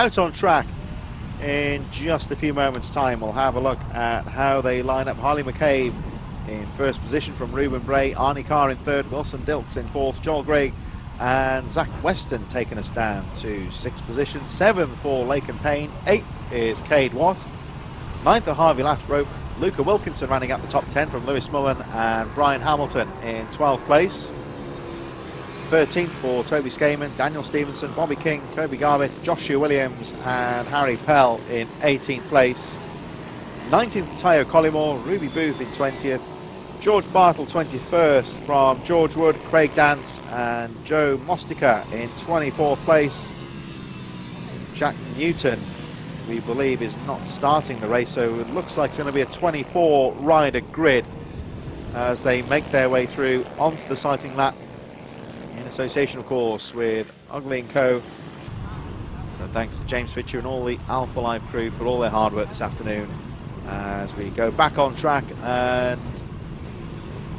out on track in just a few moments' time. We'll have a look at how they line up. Harley McCabe in first position from Ruben Bray, Arnie Carr in third, Wilson Dilks in fourth, Joel Grigg and Zach Weston taking us down to sixth position. Seventh for Laken Payne, eighth is Cade Watt, ninth are Harvey Lathrop, Luca Wilkinson running up the top 10 from Lewis Mullen, and Brian Hamilton in 12th place. 13th for Toby Skayman, Daniel Stevenson, Bobby King, Kobe Garbutt, Joshua Williams and Harry Pell in 18th place. 19th for Tayo Collymore, Ruby Booth in 20th, George Bartle 21st from George Wood, Craig Dance and Joe Mostica in 24th place. Jack Newton, we believe, is not starting the race, so it looks like it's going to be a 24 rider grid as they make their way through onto the sighting lap in association, of course, with Ugly & Co. So thanks to James Fitcher and all the Alpha Live crew for all their hard work this afternoon as we go back on track. And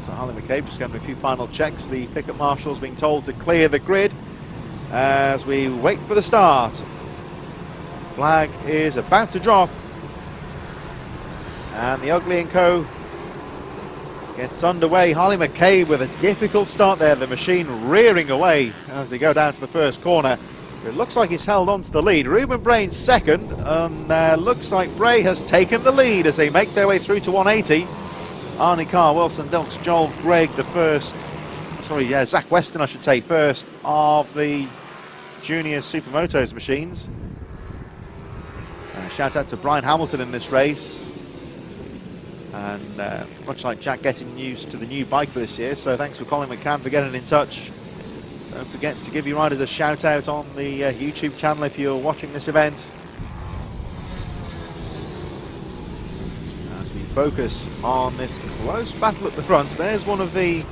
so Harley McCabe just going to a few final checks. The pickup marshal's being told to clear the grid as we wait for the start. Flag is about to drop and the Ugly & Co gets underway. Harley McCabe with a difficult start there, the machine rearing away as they go down to the first corner. It looks like he's held on to the lead. Ruben Bray in second, and looks like Bray has taken the lead as they make their way through to 180. Arnie Carr, Wilson Dilks, Joel Grigg, the first, Zach Weston I should say, first of the junior Supermotos machines. Shout out to Brian Hamilton in this race, and much like Jack, getting used to the new bike for this year, so thanks for Colin McCann for getting in touch. Don't forget to give your riders a shout out on the YouTube channel if you're watching this event. As we focus on this close battle at the front, there's one of the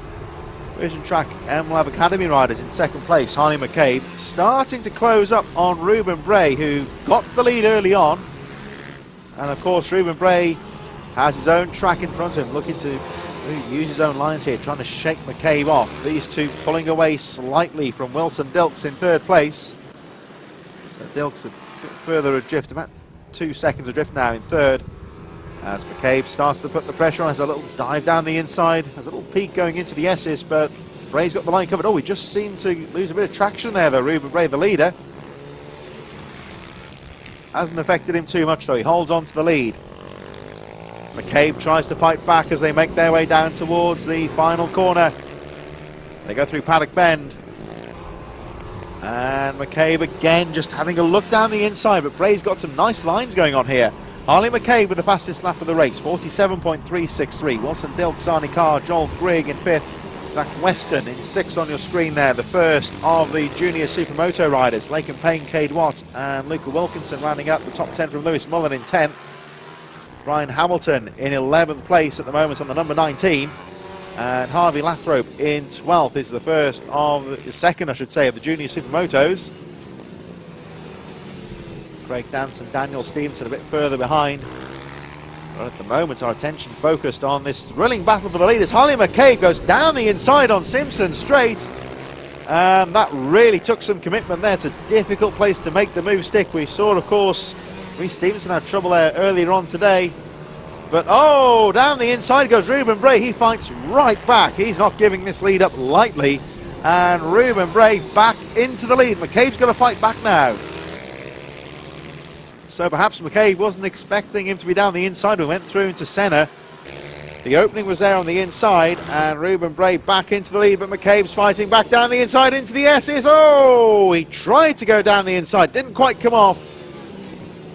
Vision Track MLab Academy riders in second place, Harley McCabe, starting to close up on Ruben Bray, who got the lead early on. And of course Ruben Bray has his own track in front of him, looking to use his own lines here, trying to shake McCabe off. These two pulling away slightly from Wilson Dilks in third place. So Dilks a bit further adrift, about 2 seconds adrift now in third. As McCabe starts to put the pressure on, has a little dive down the inside, has a little peak going into the S's, but Bray's got the line covered. Oh, he just seemed to lose a bit of traction there, though, Ruben Bray, the leader. Hasn't affected him too much, though. He holds on to the lead. McCabe tries to fight back as they make their way down towards the final corner. They go through Paddock Bend. And McCabe again just having a look down the inside, but Bray's got some nice lines going on here. Harley McCabe with the fastest lap of the race, 47.363. Wilson Dilks, Arnie Carr, Joel Grigg in fifth. Zach Weston in sixth on your screen there, the first of the junior Supermoto riders. Laken Payne, Cade Watt and Luca Wilkinson rounding up the top 10 from Lewis Mullen in 10th. Brian Hamilton in 11th place at the moment on the number 19. And Harvey Lathrop in 12th is the first of the second, I should say, of the junior Supermotos. Craig Dance and Daniel Stevenson a bit further behind. But at the moment our attention focused on this thrilling battle for the leaders. Harley McCabe goes down the inside on Simpson straight. And that really took some commitment there. It's a difficult place to make the move stick. We saw, of course, Reece Stevenson had trouble there earlier on today. But oh, down the inside goes Ruben Bray. He fights right back. He's not giving this lead up lightly. And Ruben Bray back into the lead. McCabe's got to fight back now. So perhaps McCabe wasn't expecting him to be down the inside. We went through into Senna. The opening was there on the inside, and Ruben Bray back into the lead, but McCabe's fighting back down the inside into the S's. Oh, he tried to go down the inside, didn't quite come off.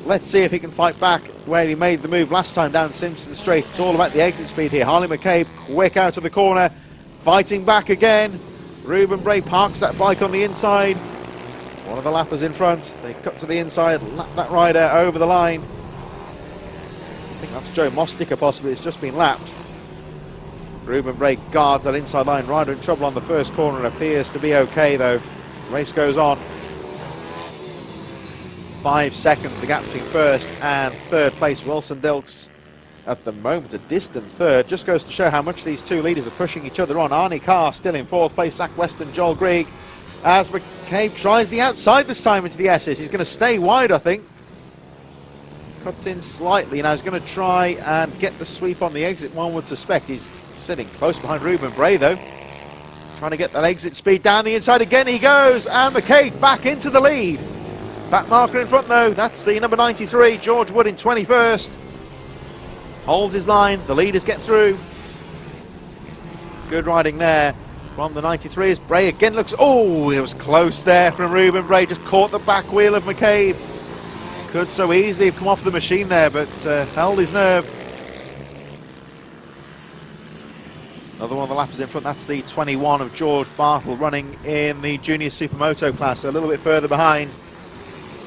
Let's see if he can fight back where he made the move last time down Simpson Straight. It's all about the exit speed here. Harley McCabe quick out of the corner, fighting back again. Ruben Bray parks that bike on the inside. One of the lappers in front, they cut to the inside, lap that rider over the line. I think that's Joe Mostica possibly, it's just been lapped. Ruben Bray guards that inside line, rider in trouble on the first corner, appears to be okay though. Race goes on. 5 seconds, the gap between first and third place. Wilson Dilks at the moment a distant third, just goes to show how much these two leaders are pushing each other on. Arnie Carr still in fourth place, Zach Weston, Joel Grigg as McCabe tries the outside this time into the SS. He's going to stay wide, I think. Cuts in slightly. Now he's going to try and get the sweep on the exit, one would suspect. He's sitting close behind Ruben Bray, though. Trying to get that exit speed down the inside again. He goes, and McCabe back into the lead. Back marker in front, though. That's the number 93, George Wood, in 21st. Holds his line. The leaders get through. Good riding there from the 93 as Bray again looks... Oh, it was close there from Ruben Bray. Just caught the back wheel of McCabe. Could so easily have come off the machine there, but held his nerve. Another one of the lappers in front. That's the 21 of George Bartle, running in the junior supermoto class, so a little bit further behind.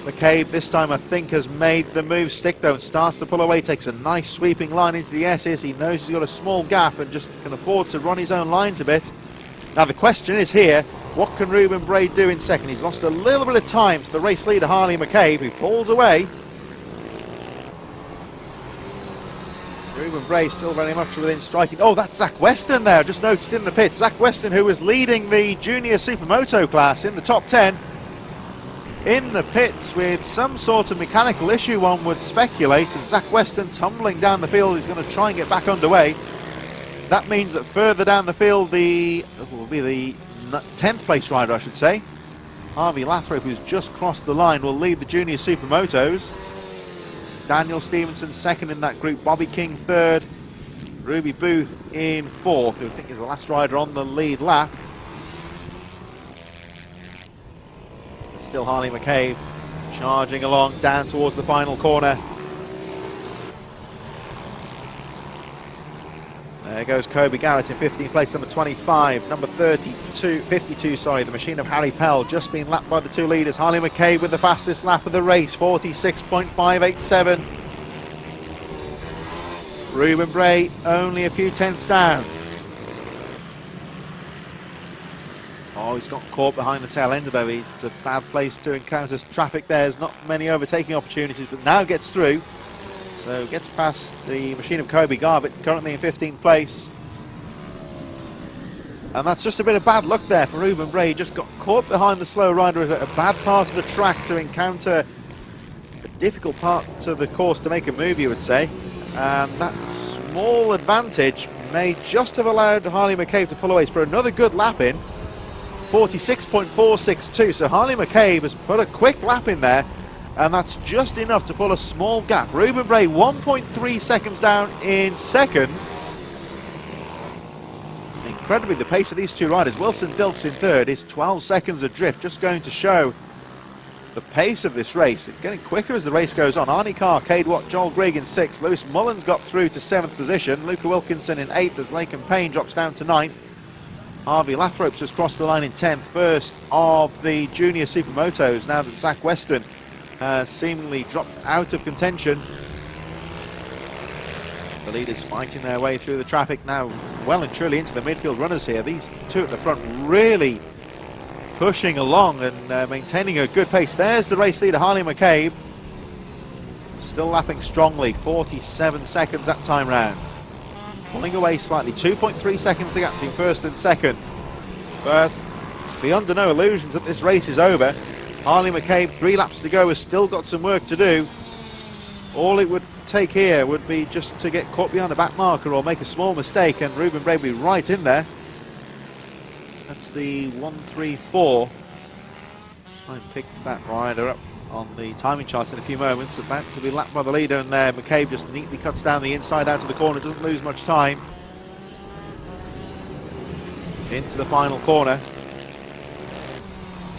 McCabe this time, I think, has made the move stick, though, and starts to pull away. Takes a nice sweeping line into the SS. He knows he's got a small gap and just can afford to run his own lines a bit. Now the question is here, what can Ruben Bray do in second? He's lost a little bit of time to the race leader, Harley McCabe, who pulls away. Ruben Bray still very much within striking. Oh, that's Zach Weston there, just noticed in the pits. Zach Weston, who was leading the junior supermoto class in the top 10. In the pits with some sort of mechanical issue, one would speculate, and Zach Weston tumbling down the field. He's going to try and get back underway. That means that further down the field, will be the 10th place rider, I should say. Harvey Lathrop, who's just crossed the line, will lead the junior supermotos. Daniel Stevenson second in that group, Bobby King third, Ruby Booth in fourth, who I think is the last rider on the lead lap. Still Harley McCabe charging along down towards the final corner. There goes Kobe Garrett in 15th place, number 25, number 52, sorry, the machine of Harry Pell, just being lapped by the two leaders. Harley McCabe with the fastest lap of the race, 46.587. Ruben Bray only a few tenths down. Oh, he's got caught behind the tail end, though. It's a bad place to encounter traffic there. There's not many overtaking opportunities, but now gets through. So gets past the machine of Kobe Garbutt, currently in 15th place. And that's just a bit of bad luck there for Ruben Bray. He just got caught behind the slow rider at a bad part of the track to encounter a difficult part to the course to make a move, you would say. And that small advantage may just have allowed Harley McCabe to pull away for another good lap in. 46.462, so Harley McCabe has put a quick lap in there, and that's just enough to pull a small gap. Ruben Bray 1.3 seconds down in second. Incredibly, the pace of these two riders, Wilson Dilks in third, is 12 seconds adrift, just going to show the pace of this race. It's getting quicker as the race goes on. Arnie Carr, Cade Watt, Joel Grigg in 6th. Lewis Mullins got through to 7th position. Luca Wilkinson in 8th as Laken Payne drops down to 9th. Harvey Lathropes has crossed the line in 10th, first of the junior supermotos, now that Zach Weston has seemingly dropped out of contention. The leaders fighting their way through the traffic now, well and truly into the midfield runners here. These two at the front really pushing along and maintaining a good pace. There's the race leader, Harley McCabe, still lapping strongly, 47 seconds that time round. Pulling away slightly, 2.3 seconds to gap between first and second. But be under no illusions that this race is over. Harley McCabe, 3 laps to go, has still got some work to do. All it would take here would be just to get caught behind the back marker or make a small mistake, and Ruben Bray will be right in there. That's the 134. Try and pick that rider up on the timing chart in a few moments. About to be lapped by the leader, and there McCabe just neatly cuts down the inside out of the corner, doesn't lose much time. Into the final corner.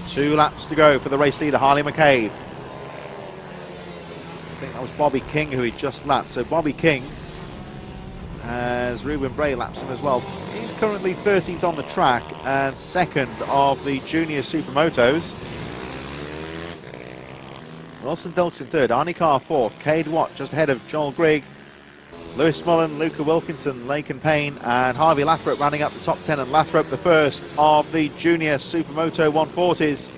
2 laps to go for the race leader, Harley McCabe. I think that was Bobby King who he just lapped. So Bobby King, as Ruben Bray laps him as well. He's currently 13th on the track and 2nd of the junior supermotos. Wilson Dilks in 3rd, Arnie Carr 4th, Cade Watt just ahead of Joel Grigg, Lewis Mullen, Luca Wilkinson, Laken Payne and Harvey Lathrop rounding up the top 10, and Lathrop the first of the junior supermoto 140s.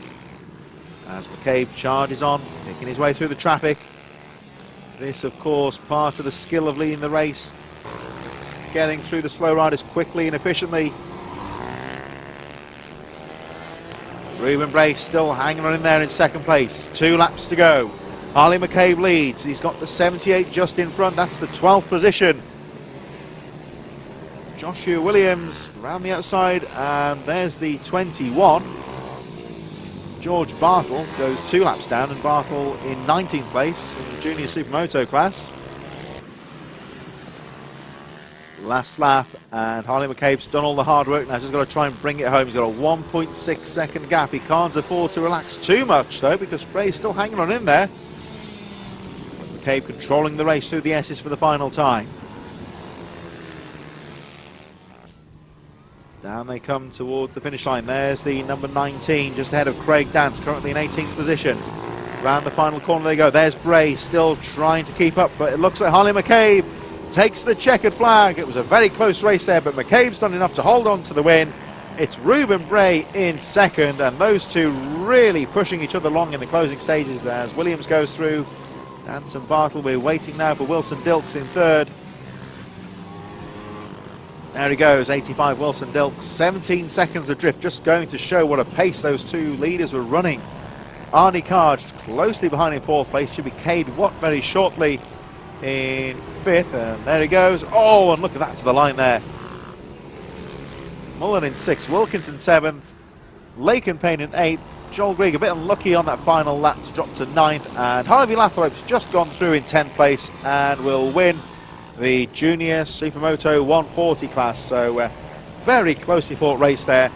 As McCabe charges on, making his way through the traffic. This, of course, part of the skill of leading the race. Getting through the slow riders quickly and efficiently. Ruben Bray still hanging on in there in second place. 2 laps to go. Harley McCabe leads. He's got the 78 just in front. That's the 12th position. Joshua Williams around the outside, and there's the 21. George Bartle goes 2 laps down, and Bartle in 19th place in the junior supermoto class. Last lap, and Harley McCabe's done all the hard work now. He's just got to try and bring it home. He's got a 1.6 second gap. He can't afford to relax too much though, because Bray's still hanging on in there. McCabe controlling the race through the S's for the final time. Down they come towards the finish line. There's the number 19 just ahead of Craig Dance, currently in 18th position. Round the final corner they go. There's Bray still trying to keep up, but it looks like Harley McCabe takes the checkered flag. It was a very close race there, but McCabe's done enough to hold on to the win. It's Ruben Bray in second, and those two really pushing each other along in the closing stages as Williams goes through. Dance and Bartle, we're waiting now for Wilson Dilks in third. There he goes, 85 Wilson Dilks, 17 seconds adrift, just going to show what a pace those two leaders were running. Arnie Carr just closely behind in fourth place, should be Cade Watt very shortly in fifth, and there he goes. Oh, and look at that to the line there. Mullen in sixth, Wilkinson seventh, Laken Payne in eighth, Joel Grigg a bit unlucky on that final lap to drop to ninth, and Harvey Lathrope's just gone through in 10th place and will win the Junior Supermoto 140 class. So very closely fought race there.